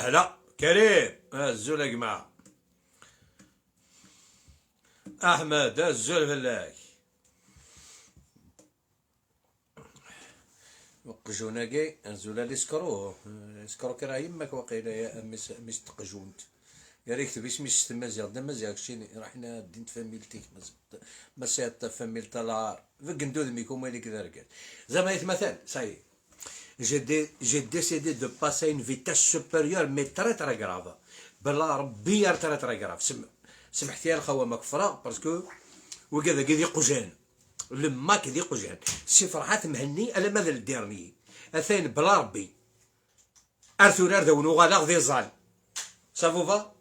لا كريم الزول يا جماعة. أحمد الزول فلاك وقجوناكي الزول اللي سكرو كرا يماك وقيلا يا مس تقجونت يا ريت باش مش تمازيغ دا مازيغ شيني رحنا دين فاميلتيك ما سيت فاميلتا لا فقندود ميكو مالي كذا رجال زعما مثلا صاي j'ai décidé de passer une vitesse supérieure mais très grave بالله ربي très grave سمحتي يا الخوامك فرا باسكو وكذا كذي قجان لما كذي قجان سي فرحات مهني الا ماذا الديرني اثين بلا ربي ارثور ارذو نوغالاغ ذي زال سافوفا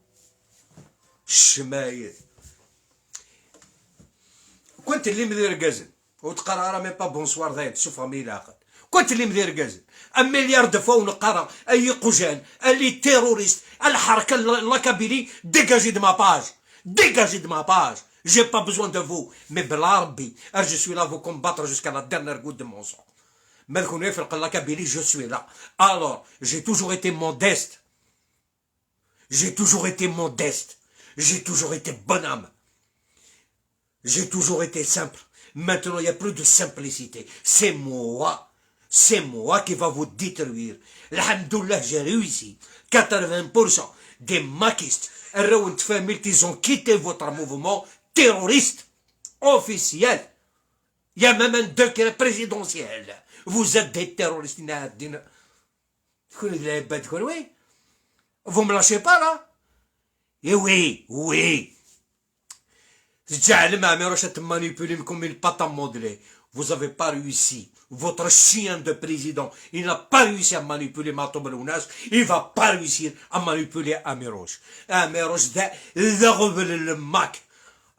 الشمايل كنت اللي مدير قازن وتقرا راه مي با بونسوار ذايت شوف راه ميلاقل كنت اللي مدير قازن مليار دفا ونقرا اي قجان اللي تيروريست الحركه لاكابيلي ديجاجي دو ما باج dégagez de ma page, j'ai pas besoin de vous, mais Belarbi, je suis là à vous combattre jusqu'à la dernière goutte de mon sang. Je suis là. Alors, j'ai toujours été modeste. J'ai toujours été modeste. J'ai toujours été bonhomme. J'ai toujours été simple. Maintenant, il n'y a plus de simplicité. C'est moi qui va vous détruire. Alhamdoulilah, j'ai réussi. 80% des maquistes, ils ont quitté votre mouvement terroriste officiel. Il y a même un décret présidentiel. Vous êtes des terroristes. Vous me lâchez pas là? Et oui. Vous n'avez pas réussi. Votre chien de président, il n'a pas réussi à manipuler Mato Belounas, il ne va pas réussir à manipuler Amiroche. Amiroche, ده غبل الماك.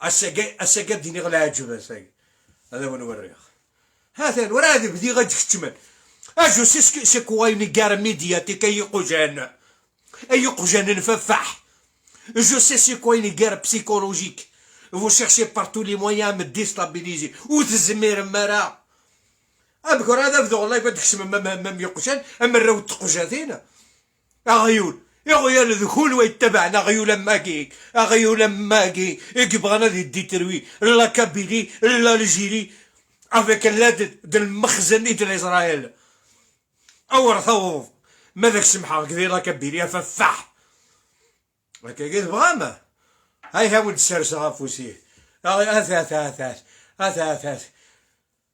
أسجد ديني غلا عجبه ساق. هذا هو نوريخ. هذا ورادي بدي غادي تكمل. أجو سي كوا une guerre médiatique أي قجان نففح. Je sais c'est quoi une guerre psychologique. Vous cherchez par tous les moyens à me déstabiliser. Ou تزمير مرا. أذكر هذا بدو والله قد كسم مم يقشان أما الراو تقشاتين أغيول يا غيال ذكول ويتبعنا غيولا ماكي أغيولا ماكي يبغانا دي تروي لا كابيلي لا الجيري افيك اللاد د المخزن ديال إسرائيل أور ثوف ماذاك سمحة كذي لا كابيلي ففاح هكا كيف بغاما هاي هاود السرسة غافوسيه أثاث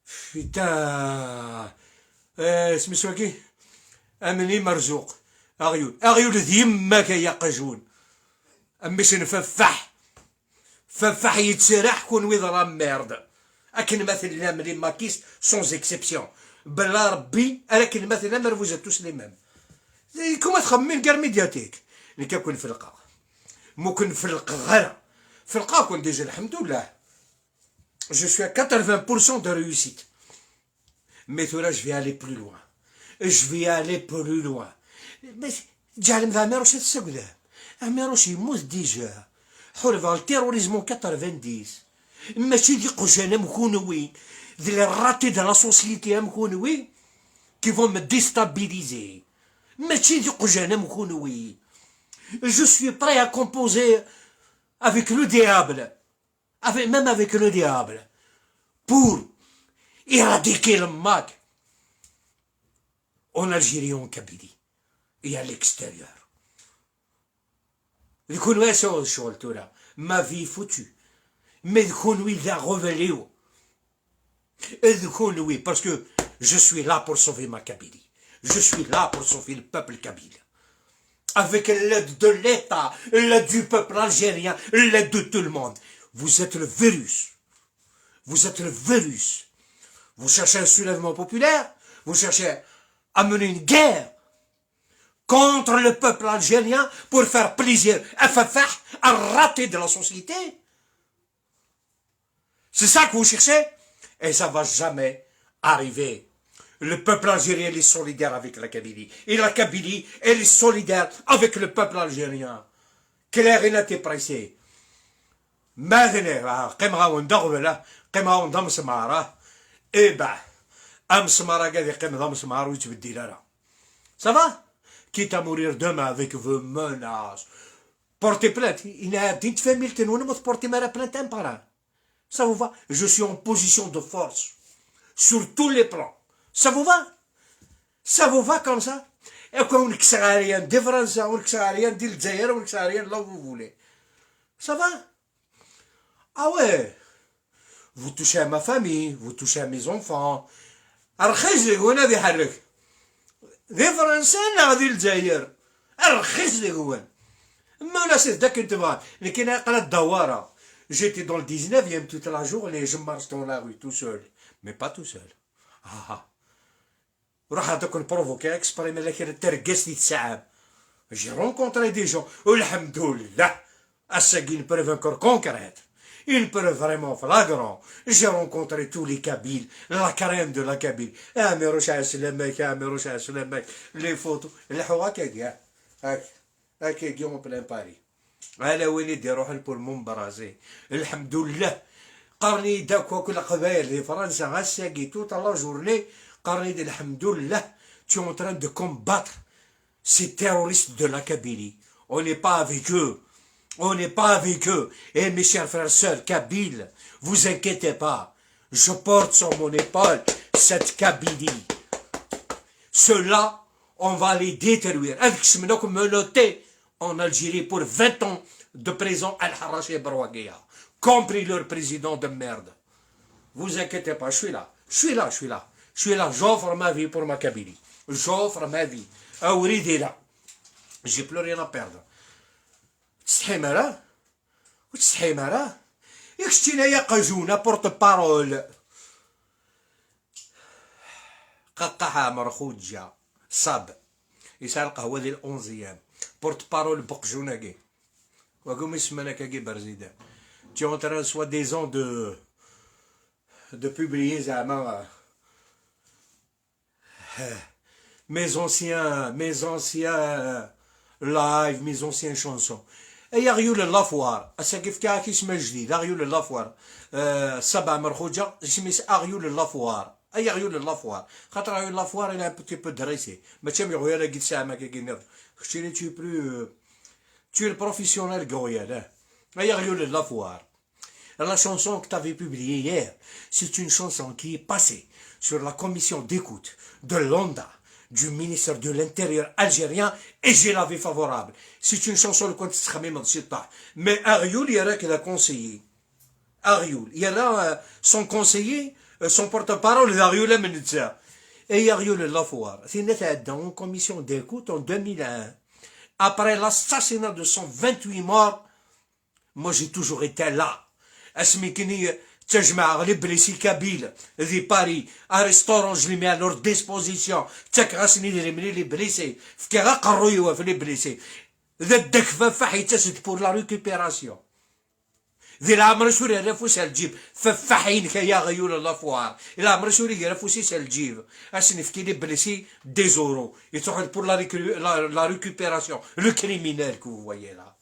فتا اسمي سواكي امني مرزوق اغيول ذيمك يا قجون امش نففح يتسرح كون ويضرب ميرد اكن مثلا ملي ماكيس سونز اكسبسيون بلا ربي لكن مثلا مرفوزة توس لي ميم كوما تخمين كار ميدياتيك اللي كنكون فلقا ممكن فلق غير فلقا كون ديجا الحمد لله. Je suis à 80% de réussite. Mais là, je vais aller plus loin. Mais جعل ذا ميروش تسقده. ميروش يموت ديجا. حرف التيروريزم 90. ماشي دي قجانا مكونوين. ذي الراتي de la société مكونوين. Qui vont me déstabiliser. ماشي دي قجانا مكونوين. Je suis prêt à composer avec le diable. Même avec le diable, pour éradiquer le MAC en Algérie, en Kabylie et à l'extérieur. Ma vie foutue. Mais il a révélé. Parce que je suis là pour sauver ma Kabylie. Je suis là pour sauver le peuple kabyle. Avec l'aide de l'État, l'aide du peuple algérien, l'aide de tout le monde. Vous êtes le virus. Vous cherchez un soulèvement populaire. Vous cherchez à mener une guerre contre le peuple algérien pour faire plaisir à rater de la société. C'est ça que vous cherchez? Et ça va jamais arriver. Le peuple algérien est solidaire avec la Kabylie. Et la Kabylie, elle est solidaire avec le peuple algérien. Clair et net et précis. Maintenant, قيمة وندغبلة قيمة ونضم سمارة إيه با أم سمارة قاعد قيمة ضم سمارة ويتبدي لها. Ça va? Quitte à mourir demain avec vos menaces. Portez plainte. Il y a une famille qui nous porter ma plainte un par un. Ça vous va? Je suis en position de force. Sur tous les plans. Ça vous va? Ça vous va comme ça? Et qu'on ne sait rien de France, on ne sait rien de l'Algérie, on ne sait rien là où vous voulez. Ça va? Ah ouais. Vous touchez à ma famille, vous touchez à mes enfants. الرخيص اللي هو هذا يحرك. ذي فرنسا ذي الجزائر. الرخيص اللي هو. ما لا سير داك انت بغا. لكن قال الدواره. J'étais dans le 19e toute la journée, je marche dans la rue tout seul. Mais pas tout seul. Ah. وراح هذاك نبروفوكي اكسبري ملي كان ترقص لي تسعاب. J'ai rencontré des gens. والحمد لله. Assagin peuvent encore conquérir. Ils peuvent vraiment flagrant. J'ai rencontré tous les Kabyles, la crème de la Kabyle. Ah, mais Rochas, le mec, ah, mais Rochas, le mec, les photos. Les Hawakega. هكا en plein Paris. على وين يديروح البولمون برازي. الحمد لله. قرني داك وكل قبائل في فرنسا غاساكي توت لا جورني قرني دي الحمد لله. Tu es en train de combattre ces terroristes de la Kabylie. On n'est pas avec eux. On n'est pas avec eux. Et mes chers frères et sœurs, Kabyles, vous inquiétez pas. Je porte sur mon épaule cette Kabylie. Ceux-là, on va les détruire. Avec ce menotté en Algérie pour 20 ans de prison Al-Harrach et Brouaguia. Compris leur président de merde. Vous inquiétez pas, je suis là. Je suis là, je suis là. Je suis là, j'offre ma vie pour ma Kabylie. J'offre ma vie. Aouridi là. J'ai plus rien à perdre. تستحي مرة وتستحي مرة يكشتينا يا قجونة بورت بارول قاقعها مرخوجة صاب يسال القهوة ديال الأونزيام بورت بارول بقجونة كي وقوم يسمانا كاكي برزيدان tu es en train soi-disant de publier زعما mes anciens live, mes anciennes chansons. Et Ariol Lafouar, c'est كيف اسمه جديد Ariol Lafouar. سبع مرخوجة اسمه Ariol Lafouar. أي Ariol Lafouar. خاطر Ariol Lafouar il est un petit peu dressé. ما تشمي غويا قد سامع كي نر. خشيني tu es plus tu es le professionnel غويا. أي Ariol Lafouar. La chanson que tu avais publiée hier, c'est une chanson qui est passée sur la commission d'écoute de l'ONDA, du ministre de l'Intérieur algérien, et j'ai l'avis favorable. C'est une chanson que tu ne pas. Mais Arioul, il y a qu'il a conseillé. Arioul, il y a là son conseiller, son porte-parole, Arioul Amenitza. Et Arioul Lafouar, c'est dans une commission d'écoute en 2001. Après l'assassinat de 128 morts, moi j'ai toujours été là. اسمي تجمع لي بليسي كابيل ذي باري اريستورون جو لي مي ا لور ديسبوزيسيون تاك غاسني لي لي بليسي فكي غقرويوا في لي بليسي ذا الدكفه فحي تسد بور لا ريكوبيراسيون ذي العمر سوري رفوس الجيب ففحين كيا غيول لافوار العمر سوري رفوسي الجيب اسني فكي لي بليسي دي زورو يتروح بور لا ريكوبيراسيون لو كريمينال كو فوايي لا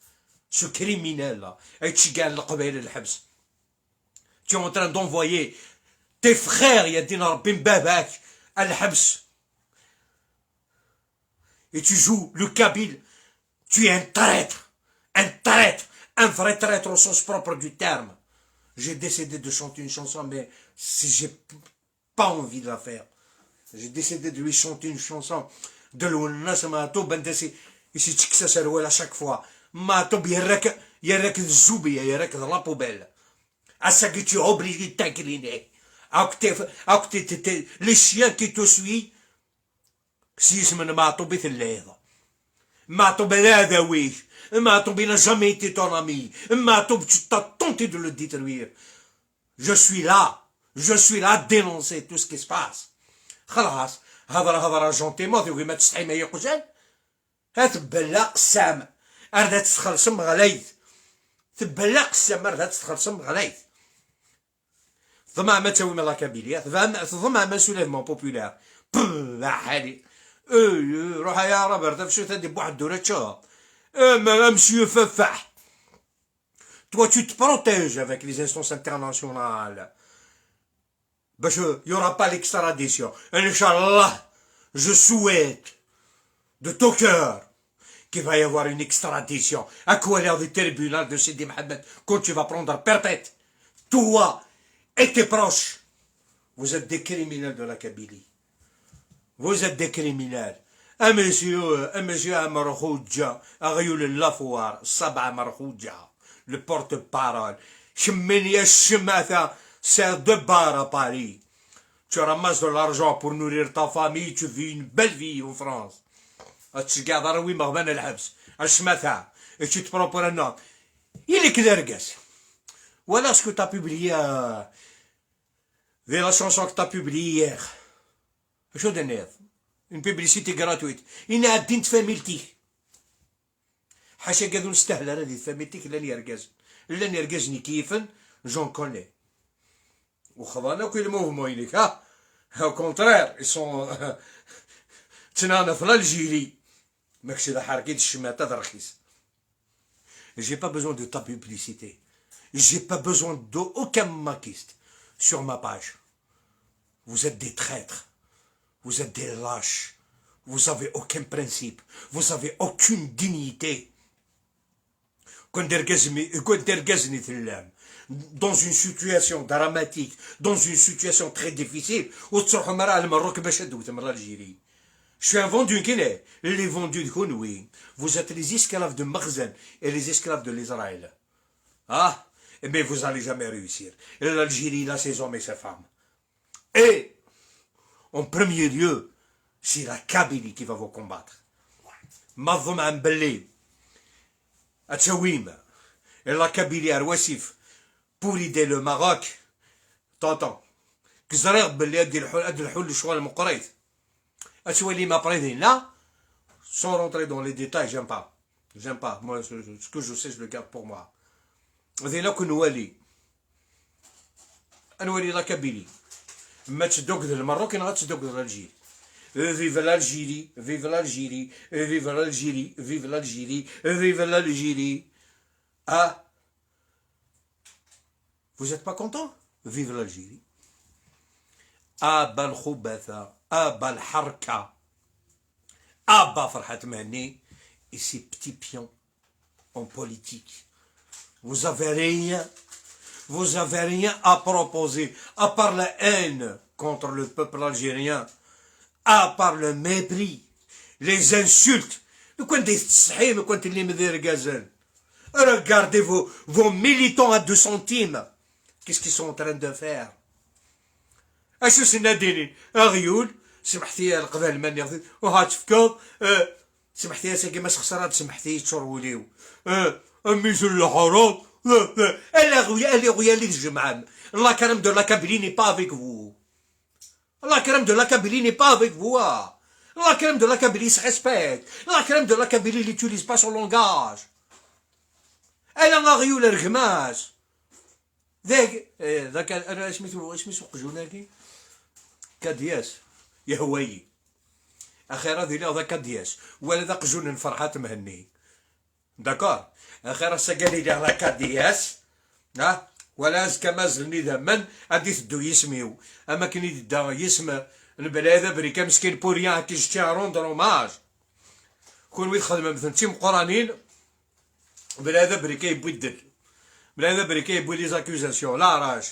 سو كريمينال لا هادشي كاع القبائل الحبس. Tu es en train d'envoyer tes frères, il y a des Rabim Babak, à l'Habs. Et tu joues le Kabyle. Tu es un traître, un vrai traître au sens propre du terme. J'ai décidé de chanter une chanson, mais si j'ai pas envie de la faire. J'ai décidé de lui chanter une chanson de l'Ounas Mato Bendesi. Ici, tu sais, c'est à chaque fois. Mato, il y a que Zoubi, il y a que la poubelle. À ça que tu es obligé de t'incliner. Les chiens qui te suivent, si je me m'attends bien l'air. M'attends bien l'air, oui. M'attends bien n'a jamais été ton ami. M'attends, tu t'as tenté de le détruire. Je suis là à dénoncer tout ce qui se passe. خلاص هذا جونتيمون ذوي ما تستحي ما يقزل هتبلق السام أردا تتخلصم غليث تبلق السام أردا تتخلصم غليث ضمامة تسوي من لا كابيلية ضمامة سوليفمون بوبولار حالي روح يا روبرت شو تدي بواحد الدورة تشوف monsieur Fefah. Toi, tu te protèges avec les instances internationales. Parce qu'il n'y aura pas l'extradition. Inch'Allah, je souhaite de tout cœur qu'il va y avoir une extradition. À quoi l'heure du tribunal de Sidi Mohamed quand tu vas prendre perpète? Toi et tes proches, vous êtes des criminels de la Kabylie. Vous êtes des criminels. Un monsieur Amarkhouja, Agyoul Lafouar, Sabah Markhouja, le porte-parole. Chemenia Chematha, c'est de bar à Paris. Tu ramasses de l'argent pour nourrir ta famille, tu vis une belle vie en France. Tu regardes à Raoui Marban El Habs, à Chematha, et tu te prends pour un homme. Il est Klergas. Voilà ce que tu as publié, la chanson que tu as publiée hier. Je donne une publicité gratuite. Il a dit familتي. حاشا قادو نستاهل انا دي فاميلتيك لاني يرقز. لاني يرقزني كيفن جون كوني. وخضانا كل موفمون يليك ها. Au contraire, ils sont تنانا في الجيري. ماكش ذا حركيت الشماتة ذا رخيص. J'ai pas besoin de ta publicité. J'ai pas besoin d'aucun maquiste sur ma page. Vous êtes des traîtres. Vous êtes des lâches. Vous n'avez aucun principe. Vous n'avez aucune dignité. Dans une situation dramatique, dans une situation très difficile, je suis un vendu qui est. Les vendus de oui. Vous êtes les esclaves de Makhzen et les esclaves de l'Israël. Ah, mais vous n'allez jamais réussir. L'Algérie, là, ses hommes et ses femmes. Et en premier lieu, c'est la Kabylie qui va vous combattre. Mazom Ambeli, Atchawim, et la Kabylie à Ouassif, pour aider le Maroc. T'entends? Kzarek Belli a dit le choix le Moukrait. Atchawali m'a prédit là, sans rentrer dans les détails, j'aime pas. J'aime pas. Moi, ce que je sais, je le garde pour moi. C'est là que nous allons. Nous allons la Kabylie. ما تشدوك ذا المروك انا غتشدوك ذا الجيري فيف l'Algérie vive l'Algérie vive l'Algérie vive l'Algérie vive l'Algérie ah vous êtes pas content vive l'Algérie ابا الخبثة ابا الحركة ابا فرحة مهني et ces petits pions en politique vous avez rien. Vous n'avez rien à proposer, à part la haine contre le peuple algérien, à part le mépris, les insultes. Regardez vos militants à 2 centimes. Qu'est-ce qu'ils sont en train de faire? سمحتي القبائل المانية وهاتفكا سمحتي ساكي ما خسرات سمحتي تشروليو أميز الحرام La crème de la Kabylie n'est pas avec vous. La crème de la Kabylie n'est pas avec vous. La crème de la Kabylie se respecte. La crème de la Kabylie n'utilise pas son langage. Elle en a rien le rgmas. ذاك انا سميتو قجوناكي كادياس يا هوايي اخيرا ذي ذاك كادياس ولا ذاك قجون فرحات مهني داكور اخيرا سقالي لا كادياس ها ولا كما زلني ذمن غادي تدو يسميو اما كاين يدا يسمى البلاد بريكا مسكين بوريان كي جتي روندر اوماج كون ويد خدمه مثلا تيم قرانين بلاد بريكا يبوي الدل بلاد بريكا يبوي لي زاكوزاسيون لا راش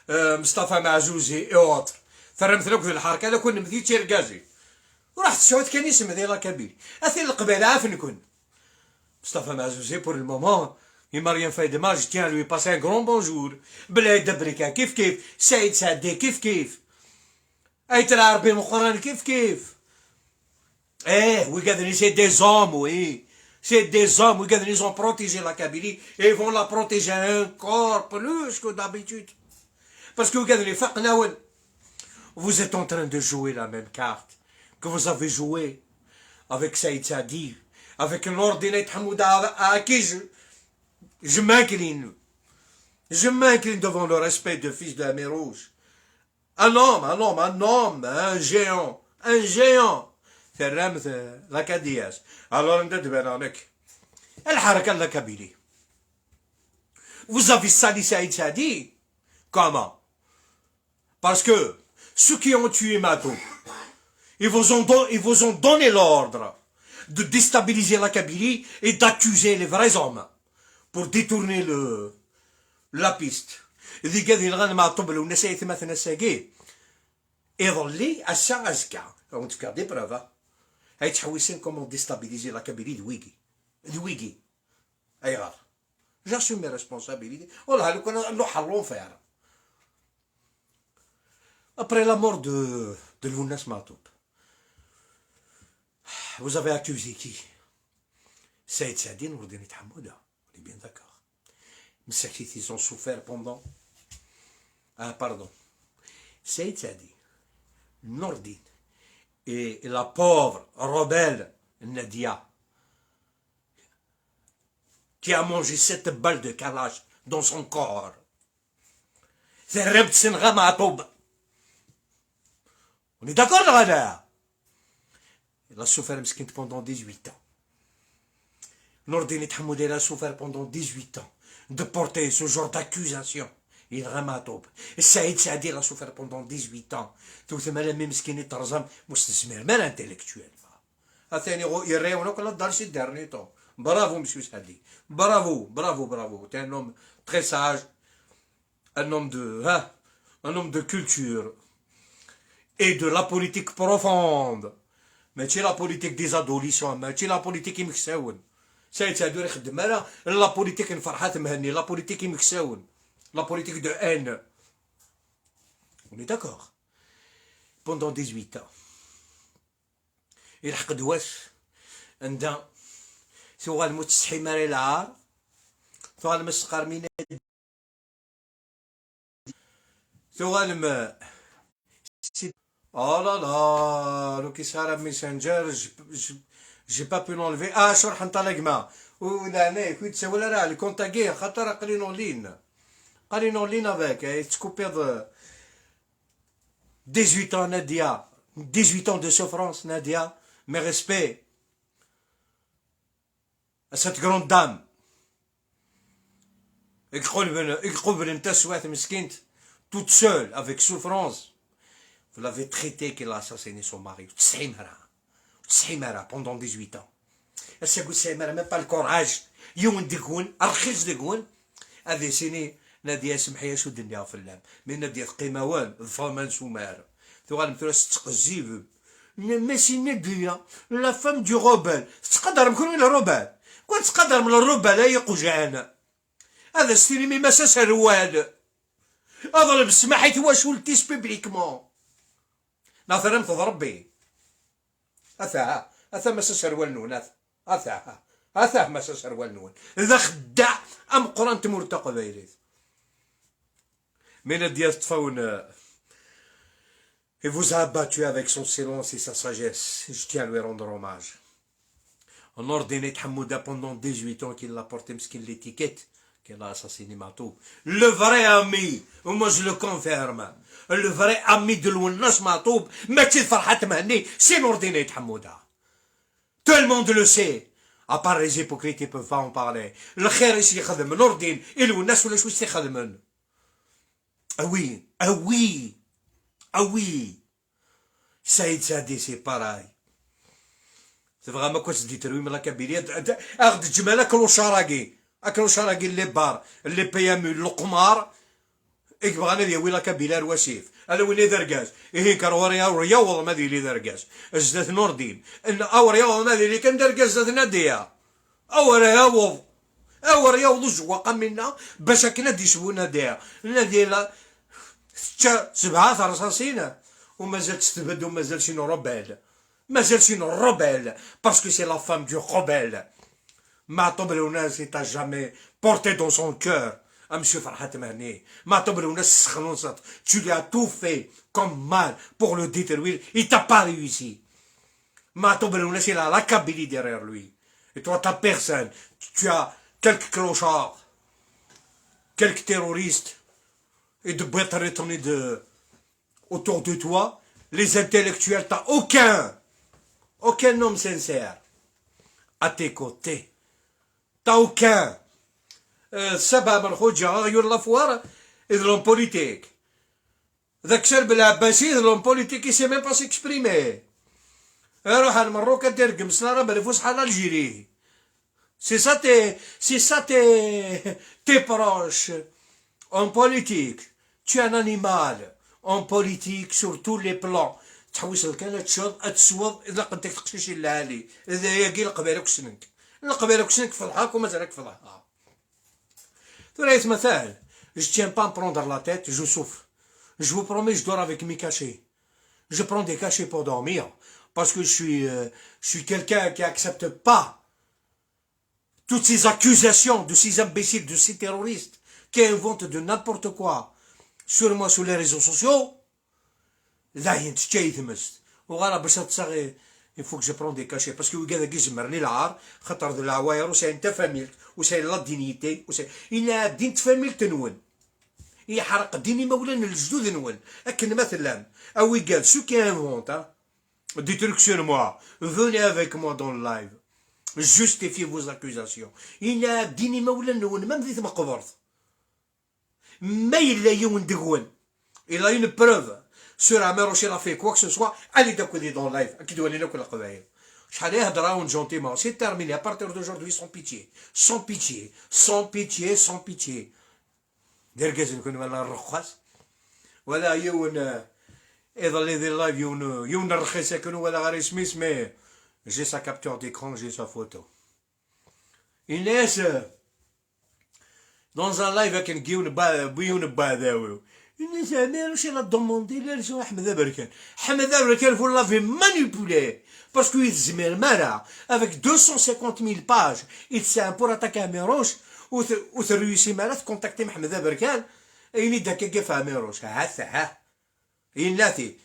مصطفى معزوزي اوتر فرمت لك في الحركه لا كون مديت تيركازي ورحت شوت كان يسمى ديال كابيل اثير القبيله عارف نكون مصطفى معزوزي بور المومون Il m'a rien fait de mal, je tiens à lui passer un grand bonjour. بلاد بريكا كيف كيف سعيد سعدي كيف كيف ايت العربي مقران كيف كيف oui قادرين c'est des hommes oui c'est des hommes oui قادرين ils ont protégé la Kabylie et ils vont la protéger encore plus que d'habitude parce que قادرين فقنا vous êtes en train de jouer la même carte que vous avez joué avec Saïd Sadi avec l'ordinateur Hamouda à qui je m'incline Je m'incline devant le respect du fils de la mer Rouge. Un homme, un géant. في الرمز لاكادياس. Alors انت تبان عليك الحركة اللاكابيلي. Vous avez sali Saïd Sadi? Comment? Parce que ceux qui ont tué Matou, ils vous ont donné l'ordre de déstabiliser la Kabylie et d'accuser les vrais hommes pour détourner la piste. إذا قاعد يلغى معطوب والناس يتمثلنا ساقي يظلي أشا أزكا on te garde des preuves هاي تحويسين comment déstabiliser la Kabylie دويكي أي غار j'assume mes responsabilités والله لو كان حلون فيها après la mort de Lounas Matoub vous avez accusé qui Saïd Saadi Nourdine Hamouda on est bien d'accord mais c'est qu'ils ont souffert pendant pardon Saïd Saadi Nourdine et la pauvre rebelle Nadia qui a mangé 7 balles de Kalash dans son corps. C'est Rebt Senra Matoub. On est d'accord là? Il a souffert pendant 18 ans. Nourdine Hamoud a souffert pendant 18 ans de porter ce genre d'accusation. Il Ramatoub. Saïd Saadi a souffert pendant 18 ans. Tout le monde même skin est tarzam, مستثمر mal intellectuel. Athani يريونو كلا دار شي dernier temps. Bravo, monsieur Sadi. Bravo. T'es un homme très sage, un homme de culture et de la politique profonde. Mais tu es la politique des adolescents, mais tu es la politique imksaoun. Saïd Saadi يخدم على la politique نفرحات مهني, la politique imksaoun, la politique de haine. On est d'accord. Pendant 18 ans. Il حقد واش عندها ثوغال متسحي ماري العار ثوغال مسقر من ثوغال ما oh là là لو كي صار ميسنجر j'ai pas pu l'enlever شرح نطلق ما ولا كنت تسوي راه لي كونتاكي خاطر قالين لين avec تكوبي 18 ans Nadia 18 ans de souffrance Nadia mes respects à cette grande dame. Toute seule, avec souffrance. Vous l'avez traité qu'elle a assassiné son mari. Pendant 18 ans. Elle n'a même pas le courage. هذه سنين نادية سمحية شو الدنيا في اللام من نادية قيموان ضفامان سومار ثوغال مثلا تقزيب ماشي نادية لا فام دو روبال تقدر مكون من الروبال كنت تقدر من الروبال هي قجعانة هذا ستيريمي ما سروال اضرب سمحيت واش ولتيش بيبليكمون ناثرم تضربي اثا ما سروال نون اثا ما سروال نون اذا خدع ام قران تمور تقبيليت من ديال تفاون et vous a abattu avec son silence et sa sagesse. Je tiens à lui rendre hommage. On a ordonné Hamouda pendant 18 ans qu'il a porté l'étiquette qu'elle a assassiné Matoub. Le vrai ami, moi je le confirme, le vrai ami de Lounas Matoub, Mathilde Farhat Mahni, c'est ordonné Hamouda. Tout le monde le sait. À part les hypocrites, ils ne peuvent pas en parler. Le khair ici, khadem, l'ordine, et Lounas ou le chouiste khadem. Ah oui. Saïd Saadi, c'est pareil. C'est vraiment quoi se détruire, mais la Kabylie, أخذ جمال أكلوا شراقي اللي بار اللي بيامو القمار إكبغانا ديوي لا كابيلا الوسيف هذا وين درقاز إيه كاروريا ورياوض ماذي اللي درقاز أجداد نوردين إن أورياوض ماذي اللي كان درقاز زاد نادية أورياوض جوا منا باش كنا ديشبو نادية نادية سبعة رصاصين ومازال تستبد ومازال شي ربال parce que c'est la femme du rebelle. Matoub Lounas il t'a jamais porté dans son cœur. Monsieur Farhat Mahni, Matoub Lounas tu lui as tout fait comme mal pour le détruire. Il t'a pas réussi. Matoub Lounas il a la Kabylie derrière lui. Et toi, ta personne, tu as quelques clochards. quelques terroristes et de bétonner autour de toi, les intellectuels, t'as aucun homme sincère à tes côtés. T'as aucun. السبب الخوجة غير لافوار يظلم بوليتيك ذاك شرب العباسي يظلم بوليتيك يسي ميم با سيكسبريمي روح المروك دير قمصنا راه بالفوس حال الجيري c'est ça tes proches en politique tu es un animal en politique sur tous les plans تحوس الكلام تسوض اذا قدك تقشيش العالي اذا ياكي القبالك سنك القبالك سنك فضحاك ومازالك فضحها ثلاث مثال je tiens pas à me prendre la tête je souffre je vous promets je dors avec mes cachets je prends des cachets pour dormir parce que je suis quelqu'un qui accepte pas toutes ces accusations de ces imbéciles de ces terroristes qui inventent de n'importe quoi sur moi sur les réseaux sociaux لا ينتشيثمست وغالا باش تصغي يفوك جو برون دي كاشي باسكو كاع ذاك يزمرني العار خاطر ذو العواير وساين انت فاميلك وساين لا دينيتي وساين الا دين تفاميل تنون يحرق ديني مولانا الجدود نون لكن مثلا او قال سو كي انفونت دي تروك سور موا venez avec moi dans le live justifiez vos accusations الا ديني مولانا نون ما بديت مقبرت ما الا يون دغون الا une preuve sur Améroche il a fait quoi que ce soit allez d'accouder dans le live qui doit aller là que la قبائل شحال يهضرون gentiment c'est terminé à partir d'aujourd'hui sans pitié sans pitié sans pitié sans pitié دير كاز نكون ولا الرخاص ولا يون اذا اللي دير لايف يون الرخيص يكون ولا غير سميس مي جي سا كابتور ديكرون جي سا فوتو الناس dans un live كان بيون بعداوي الناس عمالوش لا دوموندي لا شو حمد بركان vous l'avez manipulé parce que يزمر مرة avec 250 000 pages il s'est pour attaquer Améroche وترويسي مرة تكونتاكتي محمد بركان ايني داكا في Améroche ها يناتي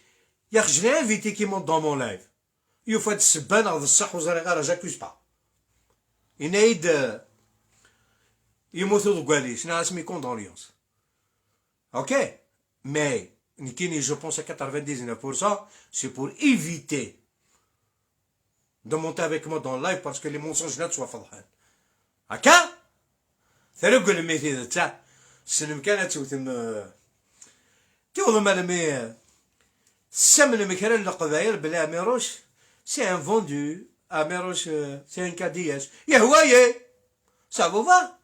يا خجل انفيتي كي مونت دون مون لايف يوفاد السبان غد الصح وزري غير جاكوز با ينايد يموتو دوكاليش نا اسمي كوندوليونس ok mais je pense à 99% c'est pour éviter de monter avec moi dans le live parce que les mensonges là soient فضحان هكا ثلوك المثيل تاع سلم كانت توضم المي سمن مكرن القبائل بلا Améroche c'est un vendu Améroche c'est un كادياش يا هوايه ça vous va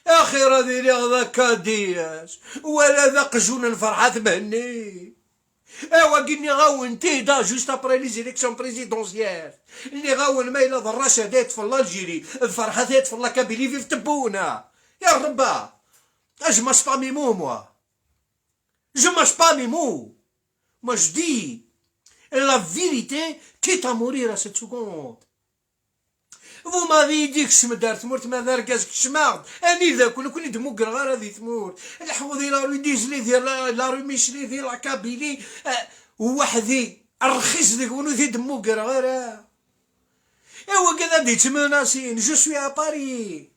اخيرا ديري غدا كادياس ولا ذا قجون الفرحة تبهني ايوا قلني غاون تيدا جوست ابري لي زيليكسيون بريزيدونسيال اللي غاون ما الا ضراشة ديت في الجيري الفرحة ديت في كابيلي في تبونا يا ربا je mange pas mes mots moi je mange pas mes mots moi je dis la vérité quitte à mourir à cette seconde vous m'avez dit que je دار تموت ما دار كاس كشماغ اني ذا كون يدموك غير هذه تموت الحوضي لا رو ديجلي ديال لا رو ميشلي ديال لا كابيلي وحدي الرخيص ديك ونو ذي دموك غير ايوا كذا ديت مناسين جو سوي ا باري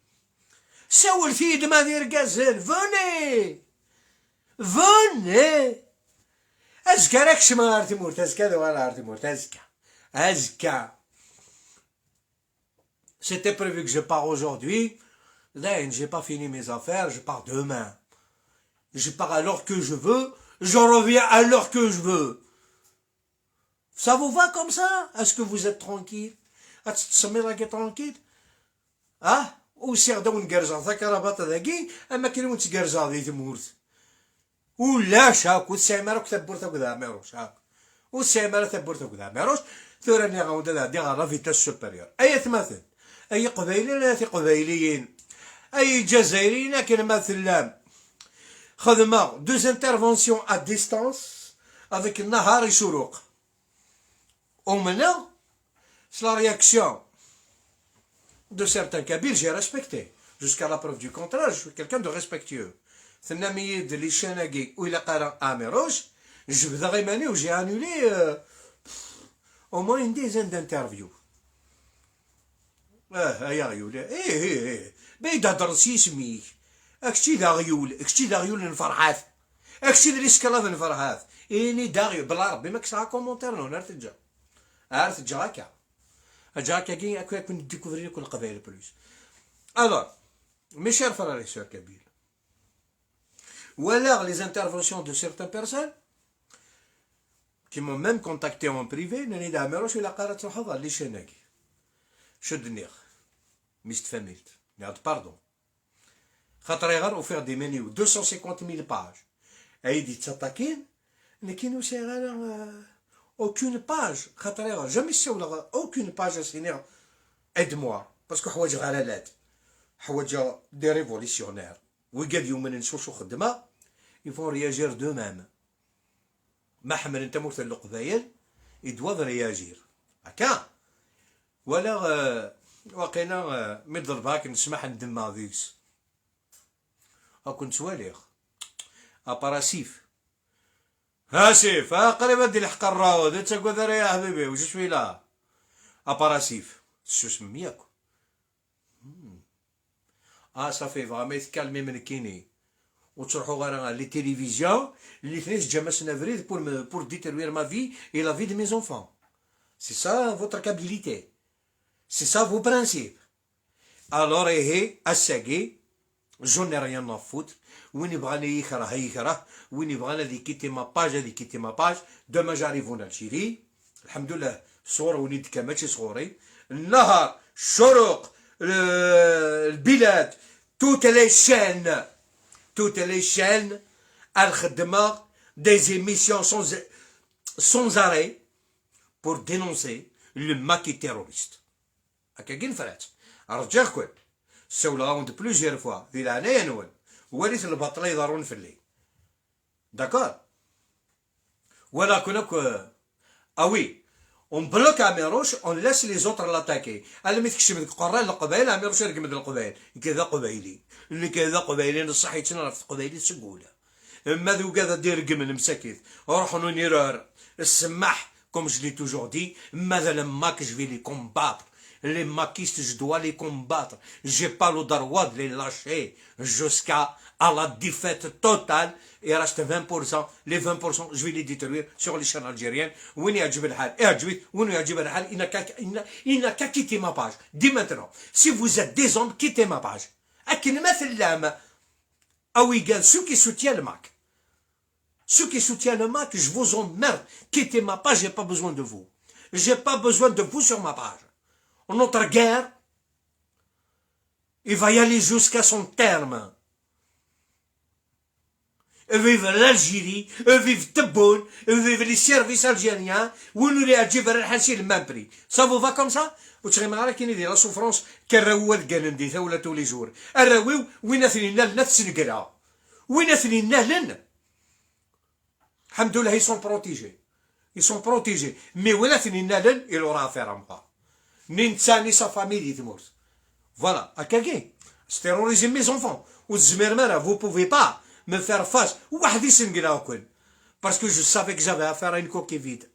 ساول في دما دير كازل فوني ازكا راك شمار تموت ازكا ولا تموت ازكا C'était prévu que je pars aujourd'hui. Là, j'ai pas fini mes affaires, je pars demain. Je pars à l'heure que je veux, je reviens à l'heure que je veux. Ça vous va comme ça? Est-ce que vous êtes tranquille? Est-ce tranquille? Ah? Ou si on garza, ça carabata d'agui, un maquillon de garza des mours. Ou là, chaque ou c'est marque ta porte à Améroche. Ou c'est marque ta porte à Améroche, tu auras une ronde à la vitesse supérieure. Ayez مثلا. أي قبائلين لا قبائليين أي جزائريين لكن مثلا خدمة deux interventions à distance avec النهار شروق au maintenant c'est la réaction de certains Kabyles j'ai respecté jusqu'à la preuve du contraire je suis quelqu'un de respectueux ثناميد اللي شاناكي وإلا قرا Améroche je بدا غيماني و j'ai annulé au moins une dizaine d'interviews يا غيولي ايه بيد هضر سي سميك اكشتي دا غيول اكشتي دا غيول نفرحات اكشتي دا الاسكلاف نفرحات اني دا غيول بلا ربي ماكش ها كومونتير نار تجا عارف تجا هكا اجا هكا كي كون ديكوفري كل القبائل بلوس الوغ مي شير فراري سور كابيل ولا لي انترفونسيون دو سيرتان بيرسون qui m'ont même contacté en privé ناني دا ميروش الى قالت الحظر ليش هناكي شد النيغ ميست فاميلت نعد باردون خاطر يغير اوفير دي مينيو 250,000 باج ايدي تسطاكين لكن وسي غير اوكون باج خاطر يغير جامي سولا اوكون باج سينيغ ايد موا باسكو حوايج غلالات حوايج دي ريفوليسيونير وقاد يوم نشوشو خدمه يفون رياجير دو مام ما حمل انت مثل القبايل يدوض رياجير هكا ولا وقينا مدر باك نسمح ندم ذيكس كنت سواليخ اباراسيف ها سيف ها قريبا دي الحق الراود انت تقول يا حبيبي وش شوي لا اباراسيف شو اسم ياكو صافي فغا يتكلمي من كيني وتروحوا غير لي تيليفزيون اللي فيش جامسنا فريد بور ديتروير ما في اي لا في دي مي زونفون سي سا فوتر كابيليتي سي سا فو برانسيب الور هي الساقي جو ني ريان نفوت وين يبغاني يكره وين يبغانا اللي كيتي ما باج هذه كيتي ما باج دوما جاريفون الجيري الحمد لله صور وليدك ماشي صغوري النهار الشروق البلاد توت les chaînes الخدمة des émissions sans arrêt pour dénoncer le maquis terroriste هكا كي نفرات رجع كل سولا غاوند بلوزيير فوا في العناية نول وليت البطلة يضرون في الليل داكور ولا كونك اوي on bloque Améroche, on laisse les autres l'attaquer. Elle me dit que je قرر القبائل Améroche يرقم القبائل كذا قبائلي اللي كذا قبائلي نصحي تنعرف قبائلي سقولة ماذا وكذا دير قم المساكيت روحوا نيرار السماح comme je l'ai toujours dit ماذا لما que je vais les combattre les maquistes je dois les combattre j'ai pas le droit de les lâcher jusqu'à la défaite totale et reste 20%, les 20% je vais les détruire sur les chaînes algériennes. وين يعجب الحال اعجبت وين يعجب الحال il n'a qu'à quitter ma page. Dis maintenant, si vous êtes des hommes, quittez ma page. أكن مثل لام أو قال ceux qui soutiennent le MAC. Ceux qui soutiennent le MAC, je vous emmerde. Quittez ma page, j'ai pas besoin de vous. J'ai pas besoin de vous sur ma page. Notre guerre, il va y aller jusqu'à son terme. Vive l'Algérie, vive Tebboune, vive les services algériens, où nous les adjibes le même prix. Ça vous va comme ça? وتغي معنا كاين يدير لا سوفرونس كالراوي الكالن دي ولا تولي جور الراوي وين ثنينا نفس القرا وين ثنينا لن الحمد لله ils sont protégés مي وين ثنينا لن il aura affaire à moi نين تساني sa famille تموت voilà هكا كاين ستيروريزم مي زونفون والزمير مالا vous pouvez pas me faire face واحد يسنقلا كل parce que je savais que j'avais affaire à une coquille vide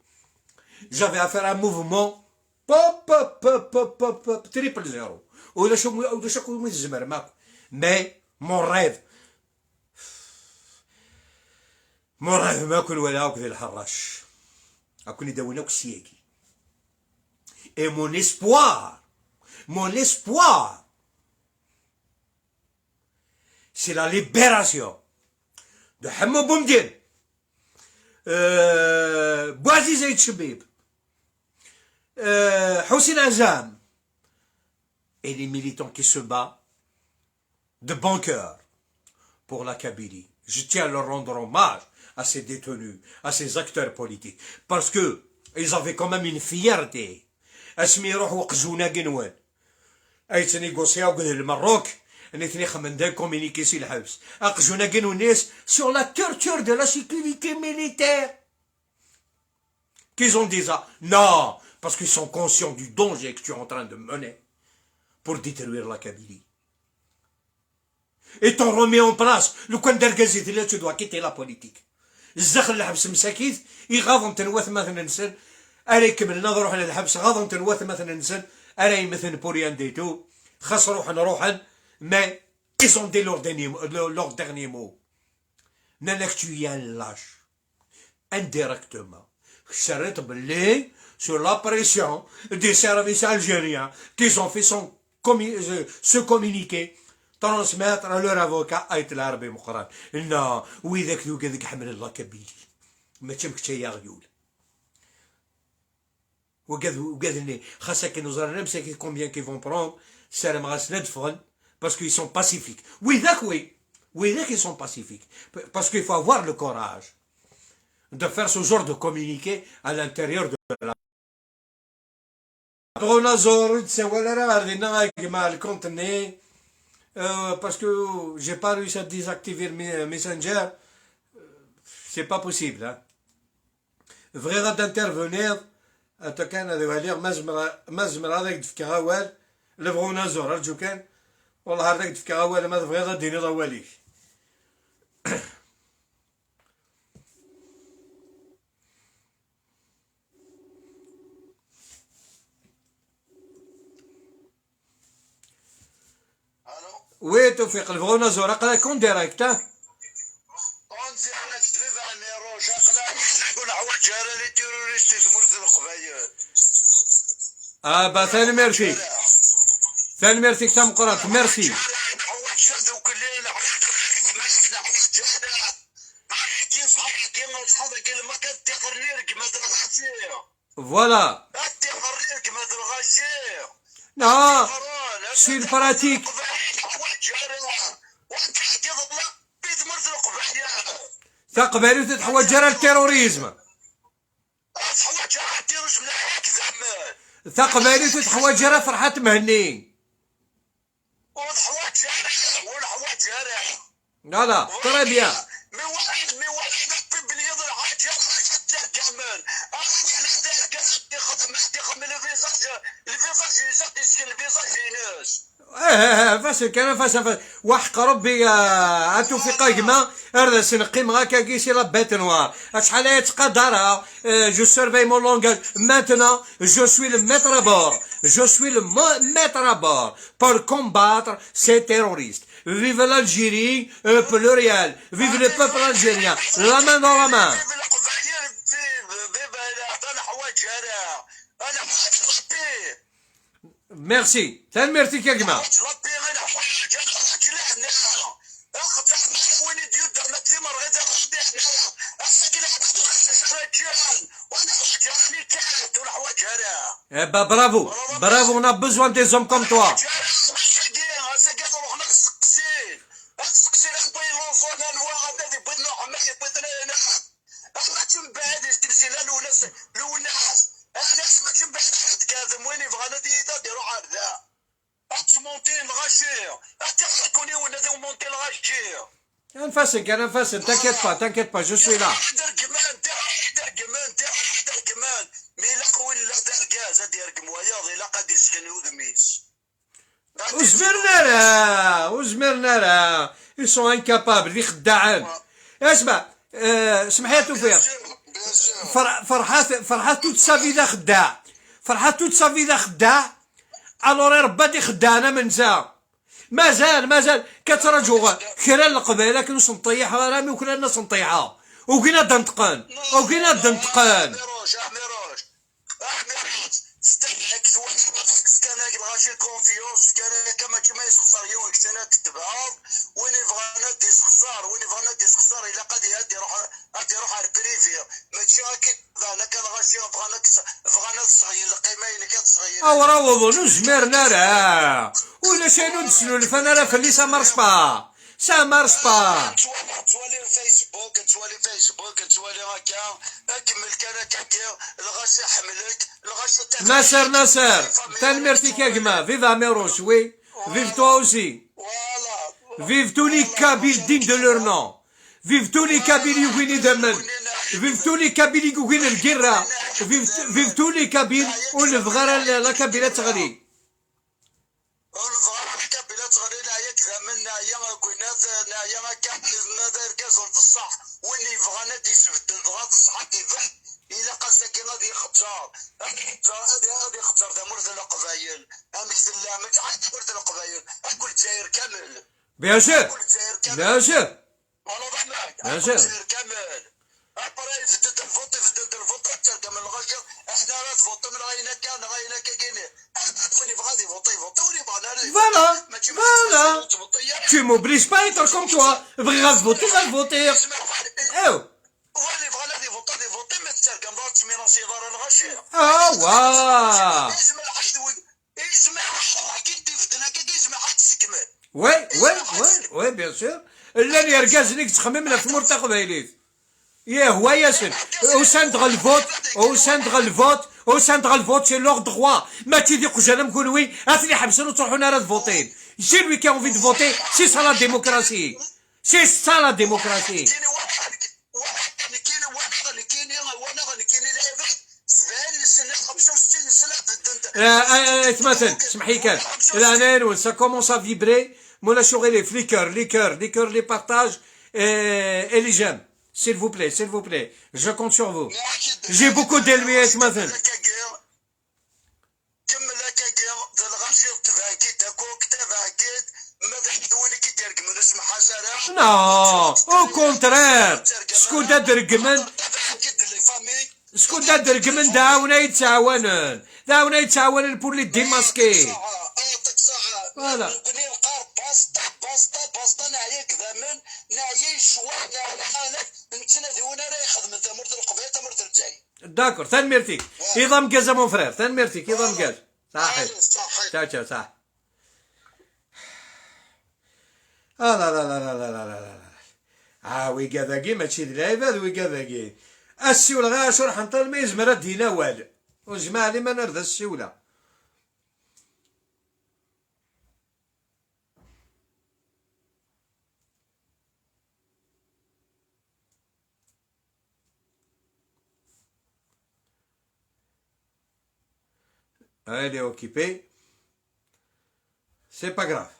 j'avais affaire à un mouvement triple zéro ولا شو من الزمر ماكو مي مون ريف ماكل ولا هاك ذي الحراش هاكو يداوناك السياكي et mon espoir c'est la libération de حمو بومدين بوعزيز عيد شبيب حسين عزام et les militants qui se battent de bon cœur pour la Kabylie. Je tiens à leur rendre hommage à ces détenus, à ces acteurs politiques, parce que ils avaient quand même une fierté. اسمي يروحوا قزونا قنوان اي تنيغوسياو قد المروك اني تني خمندان كومينيكي سي الحبس اقزونا قنو الناس sur la torture de la sécurité militaire qu'ils ont dit ça. Non, parce qu'ils sont conscients du danger que tu es en train de mener pour détruire la Kabylie. Et t'en remets en place le coin d'Algazit, là tu dois quitter la politique. الزخر الحبس مساكيت يغاضن تنوث مثلا نسن أري كملنا نروح للحبس غاضن تنوث مثلا نسن أري مثلا بوريان ديتو خاص روحا ما Ils ont dit leur dernier mot. Nanak, tu y es un lâche. Indirectement. Charrette belé sur la pression des services algériens qu'ils ont fait se communiquer, transmettre à leur avocat Aït العربي مقران. Non, oui, ذاك ذوك ذاك حمل الله كبيلي. ما تمك يا غيول. وقال خاصة كي نزار نمسك combien qu'ils vont prendre, سلام غاس ندفن parce qu'ils sont pacifiques. Oui, ils sont pacifiques. Parce qu'il faut avoir le courage de faire ce genre de communiqué à l'intérieur de la... parce que j'ai pas réussi à désactiver le Messenger, c'est pas possible. Hein. Vraiment d'intervenir, انت كان هذا لير مازمر هذاك تفكا وال لبغونا زور رجو كان والله هذاك تفكا وال ما تبغي غادي ضواليك وي توفيق البغونا زور اقرا كون ديريكت با ثاني ميرسي ثاني ميرسي كتام قرات ميرسي فوالا non c'est une pratique تقبلوا تتحوى جرى التيروريزم تقبلوا تتحوى جرى فرحة مهني لا ترى بيان فاش كان فاش وحق ربي توفيق كما هذا سنقيم غاكا كيسي لا بيت نوار شحال يتقدرها جو سيرفي مون لونغاج مانتنا جو سوي لو ميتر ا بور جو سوي لو ميتر ا بور بور كومباتر سي تيروريست vive l'Algérie pluriel vive le peuple algérien la main dans la main merci ثاني ميرسي كاكما bravo bravo on a besoin des hommes comme toi انا فاسن t'inquiète pas je suis là وزمرنا لا ils sont incapables ذي خداعين اسمع اسمح يا توفيق فرحات توت سافي ذا خداع فرحات توت سافي ذا خداع الوري رباتي خداعنا من زا مازال كترجو كرا القبيله كنوس نطيح رامي وكنا الناس نطيحها وكنا دنتقان ماشي كونفيونس كان كما كيما يسخسر يوم كنا تتبعض وين يبغى ندي يسخسر وين يبغى ندي يسخسر الا قد يهدي يروح على البريفي ماشي هكا انا كان غاشي بغانا تصغير القيمه كتصغير او روضوا نزمرنا راه ولا شنو نسلو الفنا راه فلي سا مارش با توالي فيسبوك توالي هكا اكمل كان تحكي الغاشي حملك الغاشي ناصر تنمرتي كاكما فيف اميروش وي فيف توا اوسي فيف توني كابيل دين دو لور نون فيف توني كابيل يوين يدمن فيف توني كابيل يوين القرة فيف توني كابيل والفغارة لا كابيلة تغري الصح واللي يبغى نادي يثبت الضغط الصح كيفاش الا قاسك غادي يختار غادي يختار مرث القبايل امثل لا ما تعرف مرث القبايل اكل الجزائر كامل Bien sûr. أقول الجزائر كامل. Bien sûr. واضح معك. Bien أقول sûr. الجزائر كامل. أبرا فدت الفوت فدت الفوت تلقى من الغاشة. إحنا راه فوت من غاينا كان غاينا كاينين. اللي بغا يفوتي يفوتي واللي بغا Voilà. ماشي Voilà. Tu m'obliges pas à être comme toi. Va voter, va voter. Oh. واللي بغا لا يفوتي يفوتي ما تلقى مرات ميراسي دار الغاشة. Ah, waouh. يسمع حد يسمع حكيت فتنا كي يسمع حد السكمل. Ouais, ouais, ouais, ouais, bien sûr. اللي يركزنيك تخمم لك في مرتا قبايليت. يا هو ياسر. Au sein de le vote, au sein de le vote, au sein de le vote, c'est leur droit. ما تيديقوش انا نقول وي اثني حبسوا وتروحوا نارا فوتين. C'est lui qui a envie de voter, c'est ça la démocratie. C'est ça la démocratie. كاين واحد اللي كاين وانا اللي كاين اللي 70 سنه 65 سنه تمثل سمحي كان الان ça commence à vibrer مولا شغل les cœurs les partages et les j'aime s'il vous plaît je compte sur vous j'ai beaucoup d'ennemis تمثل كم لك ديال الغاشير تفاكيت هكوك تفاكيت ماذا حدوني كي ديرك من اسم حسره non au contraire شكون دار رقمن شكون دار رقمن دعونا يتعاونن pour les démasquer فوالا نبني القار باستا نعيك ذمن نعيي شوح نعيي حالك نتنا ذونا راه يخدم تمرت القبيله تمرت الجاي داكور ثان ميرتيك ايضا مكازا مون فرير ثان ميرتيك ايضا مكاز صحيح تشاو صح لا لا لا لا لا لا لا وي كذاكي ماشي درايف هذا وي كذاكي السيوله غير شرح نطل ما يزمر دينا والو وجماعه لي ما نرد السيوله Elle est occupée. C'est pas grave.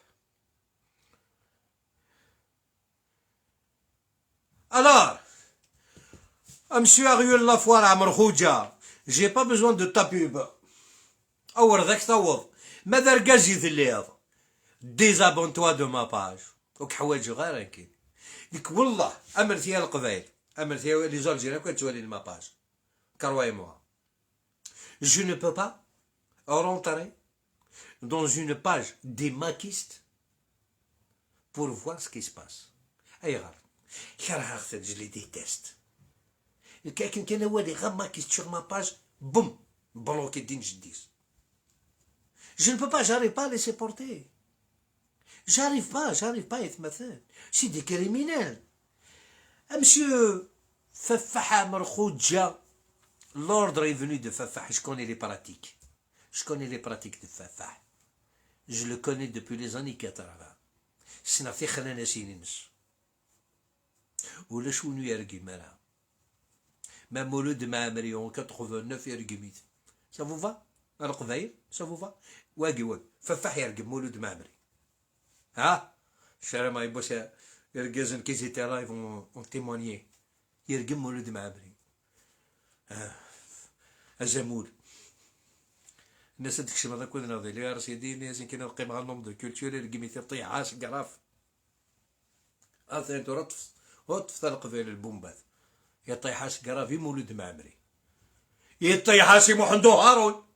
Alors, monsieur Ariel Lafoire à Marhouja, j'ai pas besoin de ta pub. Awar ذاك تعوض. ماذا رقاجي ذي الليض. Désabonne-toi de ma page. وكحوايج غير كي. ديك والله أمرتيها القبائل. أمرتيها لي زالجيريان كون تولي ما باج. Croyez-moi. Je ne peux pas rentrer dans une page des maquistes pour voir ce qui se passe. Aïe, je les déteste. Quelqu'un qui a des maquistes sur ma page, boum, bloqué d'une justice. Je ne peux pas, j'arrive pas à les supporter. J'arrive pas à être matheux. C'est des criminels. Monsieur Fafaha Markhouja, l'ordre est venu de Fafaha, je connais les pratiques. Je connais les pratiques de Fafaha. Je le connais depuis les années 80. سنعطي خلينا سينمس ولا شونو يرقي مرا ما مولود معمري en 89 يرقميت ça vous va القبايل ça vous va واقي ففاح يرقم مولود معمري ها الشارع ما يبوس يرقزن كي زيتي لايف اون تيمونيي يرقم مولود معمري الزمول الناس هذيك الشيء هذا كل ناضي لي راه سيدي الناس كاين القيمه على النوم دو كولتور يرقمي تطيح عاش قراف انت رطف القبيل البومبات يطيحاش قرافي مولود معمري يطيحاش محندو هارون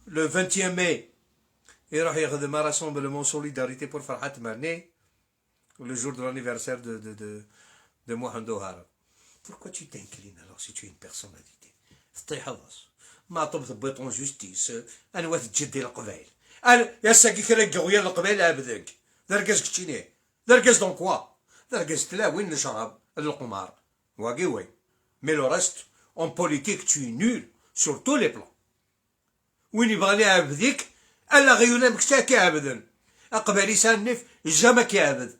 لو 21 ماي يروح يخدم راسومبلمون سوليداريتي بور فرحات مارني لو جور دو لانيفرسير دو محندو هارون pourquoi tu t'inclines alors si tu es une personnalité تطيح الراس ما طبت بيطون جوستيس انا واث تجدي القبائل انا يا ساكي كرا ويا القبائل ابدك دركاش كتشيني دركاش دون كوا دركاش تلا وين نشرب القمار واقي وي مي لو ريست اون بوليتيك tu es nul sur tous les plans وين يبغى لي عبديك الا غيونا مكتاكي عبدن اقبالي سانف جاما كيعبد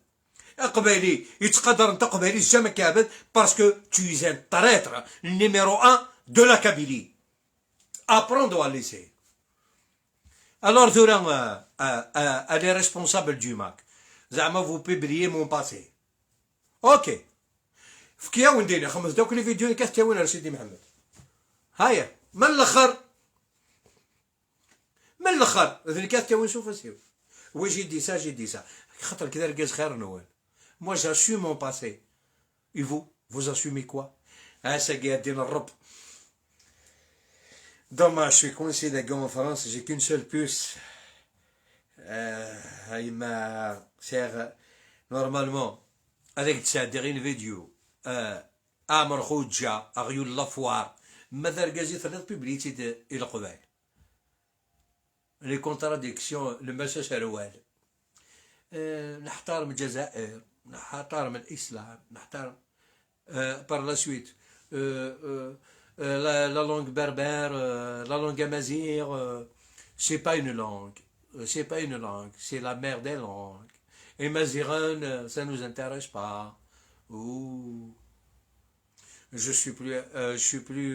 اقبالي يتقدر انت قبالي جاما كيعبد باسكو tu es un traître numéro 1 de la Kabylie. Apprendre à laisser. Alors, elle est responsable du MAC. Zama, vous publiez mon passé. Ok. فكيا وندينا خمس دوك لي فيديو كاستيا وين رشيدي محمد. هيا من الاخر ذي كاستيا وين شوف اسيو. Oui, j'ai dit ça, j'ai dit ça. Moi, j'assume mon passé. Et vous assumez quoi? Ah, ça garde une robe. Dommage, je suis coincé d'accord en France, j'ai qu'une seule puce. Il m'a sert normalement avec ça une vidéo. Amr Khouja, Ariul Lafoire, ماذا رجعت ثلاث ببليتي إلى قبائل. Les contradictions, le message الوال. نحترم الجزائر، نحترم الإسلام، نحترم par la suite la langue berbère, la langue amazigh, c'est pas une langue. C'est pas une langue, c'est la mère des langues. Et Maziran, ça nous intéresse pas. Ouh. Je suis plus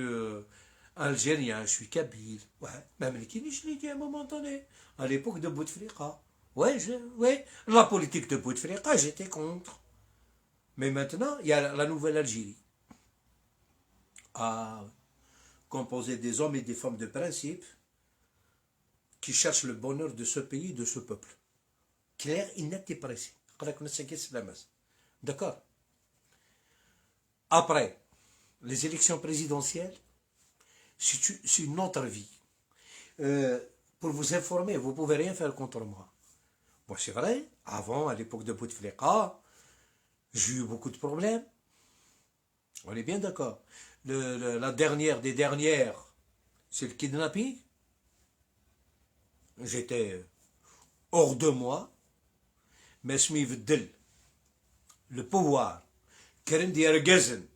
algérien, je suis kabyle. Ouais, même les Kini, je l'ai dit à un moment donné, à l'époque de Bouteflika. Ouais, la politique de Bouteflika, j'étais contre. Mais maintenant, il y a la nouvelle Algérie. Ah, composée des hommes et des femmes de principe qui cherchent le bonheur de ce pays, de ce peuple. Clair, net et précis. D'accord. Après, les élections présidentielles, c'est une autre vie. Pour vous informer, vous ne pouvez rien faire contre moi. Bon, c'est vrai, avant, à l'époque de Bouteflika, j'ai eu beaucoup de problèmes. On est bien d'accord. La dernière des dernières, c'est le kidnapping. J'étais hors de moi. Mais je m'y le pouvoir. كريم ديال رقازن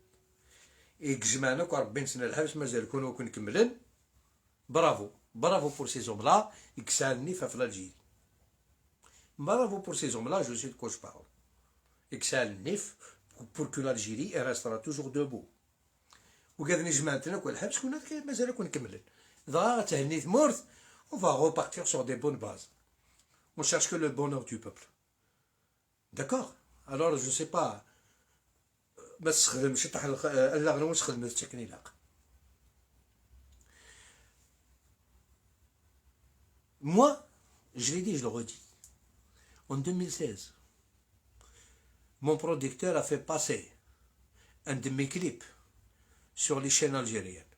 يجمعنا كو 40 سنه الحبس مازال كونوا كنكملن. برافو pour ces hommes là يكسالني في الجيل. Bravo pour ces hommes là, je sais de quoi je parle. يكسالني pour que l'Algérie restera toujours debout. وقاعد نجمعتنا كو الحبس كنا مازال كنكملن. ضاع تهنيت مورث. On va repartir sur des bonnes bases. On cherche que le bonheur du peuple. D'accord. Alors je sais pas. ما تستخدمش طاح اللغة واش تخدم التكنيلاق. Moi, je l'ai dit, je le redis. En 2016, mon producteur a fait passer un de mes clips sur les chaînes algériennes.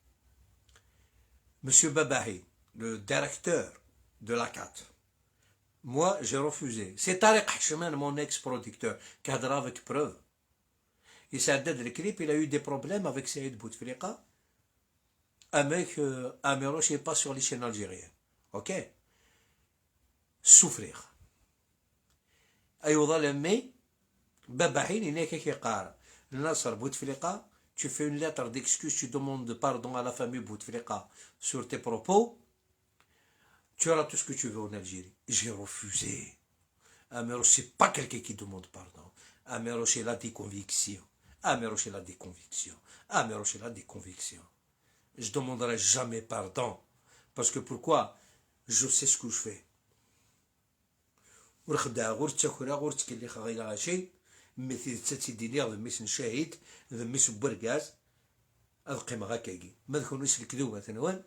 Monsieur Babahi, le directeur de la CAT. Moi, j'ai refusé. C'est Tariq Hachman, mon ex-producteur, cadre avec preuve. Il s'est added le clip, il a eu des problèmes avec Saïd Bouteflika. Un mec, Amiroche n'est pas sur les chaînes algériennes. Ok? Souffrir. أيضا لمي باباحين هناك كيقارا الناصر بوتفليقة. Tu fais une lettre d'excuse, tu demandes pardon à la famille Bouteflika sur tes propos. Tu auras tout ce que tu veux en Algérie. J'ai refusé. Amiroche, c'est pas quelqu'un qui demande pardon. Amiroche, il a des convictions. Amiroche, il a des convictions. Amiroche, il a des convictions. Je ne demanderai jamais pardon. Parce que pourquoi? Je sais ce que je fais. ورخدها غور تاكلها غور تكليخها غير غاشي مثل تتديني ضميس نشاهد ضميس بوركاز القيمة غاكاكي ما تكونوش الكذوبة تنوان.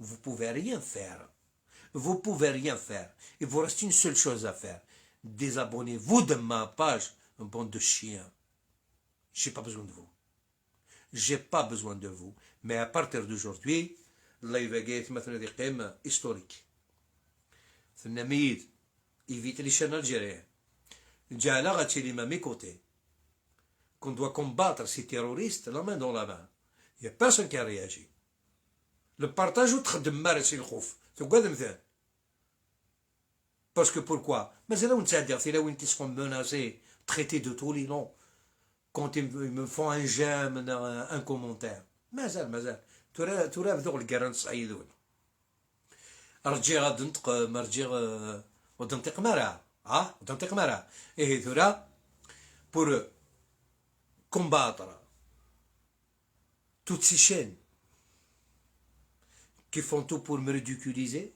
Vous pouvez rien faire. Vous pouvez rien faire. Il vous reste une seule chose à faire. Désabonnez-vous de ma page, un bande de chiens. J'ai pas besoin de vous. J'ai pas besoin de vous. Mais à partir d'aujourd'hui, اللايف جايت مثلا هذه قيمة historique. ثنميد éviter les chaînes algériennes. Djala Gatcheli m'a mis côté. Qu'on doit combattre ces terroristes la main dans la main. Il n'y a personne qui a réagi. Le partage ou de marcher le khouf. C'est quoi de me faire? Parce que pourquoi? Mais c'est là où on s'est dit, c'est là où ils seront menacés, traités de tous les noms. Quand ils me font un j'aime, un commentaire. مازال. ترى ذوق القرن صعيدون. رجي غادي نطق مرجي ودنطق مرة ودنطق مرة إيه ثورة pour combattre toutes ces chaînes qui font tout pour me ridiculiser.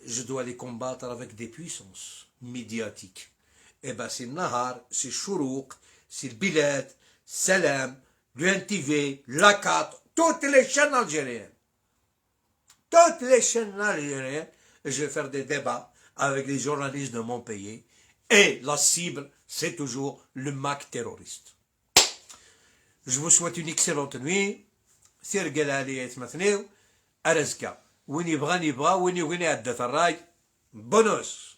Je dois les combattre avec des puissances médiatiques. Et ben c'est Nahar, c'est Chourouk, c'est le Bilad, Salam, l'UNTV, la 4, toutes les chaînes algériennes. Toutes les chaînes algériennes. Et je vais faire des débats avec les journalistes de mon pays. Et la cible, c'est toujours le MAC terroriste. Je vous souhaite une excellente nuit. سير قال علي يتمثنيو أرزكا وين يبغى وين يعدى الراي بونوس.